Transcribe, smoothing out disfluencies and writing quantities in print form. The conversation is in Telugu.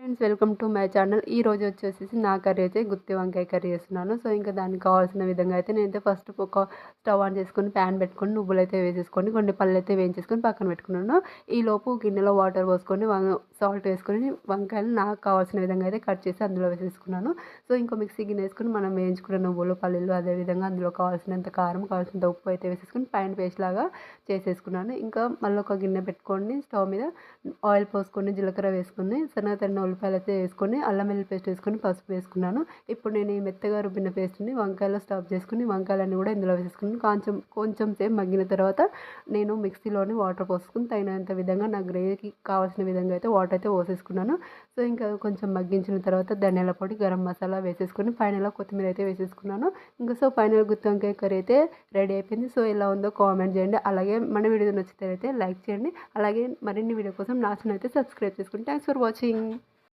Friends, welcome to my channel. ఈ రోజు వచ్చేసేసి నా కర్రీ అయితే గుత్తి వంకాయ కర్రీ చేస్తున్నాను. సో ఇంకా దానికి కావాల్సిన విధంగా అయితే నేనైతే ఫస్ట్ ఒక స్టవ్ ఆన్ చేసుకొని ప్యాన్ పెట్టుకొని నువ్వులైతే వేసేసుకొని కొన్ని పళ్ళు అయితే వేయించేసుకొని పక్కన పెట్టుకున్నాను. ఈలోపు గిన్నెలో వాటర్ పోసుకొని సాల్ట్ వేసుకొని వంకాయలు నాకు కావాల్సిన విధంగా అయితే కట్ చేసి అందులో వేసేసుకున్నాను. సో ఇంకో మిక్సీ గిన్నె వేసుకొని మనం వేయించుకున్న నువ్వులు పల్లీలు అదేవిధంగా అందులో కావాల్సినంత కారం కావాల్సినంత ఉప్పు అయితే వేసేసుకొని పైన పేస్ట్ లాగా చేసేసుకున్నాను. ఇంకా మళ్ళీ ఒక గిన్నె పెట్టుకొని స్టవ్ మీద ఆయిల్ పోసుకొని జీలకర్ర వేసుకొని సన్నగా తరిగిన ఉల్లిపాయలు అయితే వేసుకొని అల్లం వెల్లుల్లి పేస్ట్ వేసుకొని పసుపు వేసుకున్నాను. ఇప్పుడు నేను ఈ మెత్తగా రుబ్బిన పేస్ట్ని వంకాయలో స్టఫ్ చేసుకుని వంకాయలన్నీ కూడా ఇందులో వేసేసుకుని కొంచెం సేపు మగ్గిన తర్వాత నేను మిక్సీలోని వాటర్ పోసుకుని తగినంత విధంగా నా గ్రేవీకి కావాల్సిన విధంగా అయితే వాటర్ అయితే పోసేసుకున్నాను. సో ఇంకా కొంచెం మగ్గించిన తర్వాత ధనియాల పొడి గరం మసాలా వేసేసుకొని ఫైనల్గా కొత్తిమీర అయితే వేసేసుకున్నాను. ఇంకా సో ఫైనల్ గుత్తి వంకాయ కర్రీ అయితే రెడీ అయిపోయింది. సో ఎలా ఉందో కామెంట్ చేయండి. అలాగే మన వీడియో నచ్చితే అయితే లైక్ చేయండి. అలాగే మరిన్ని వీడియో కోసం నా ఛానల్ అయితే సబ్స్క్రైబ్ చేసుకోండి. Thanks for watching.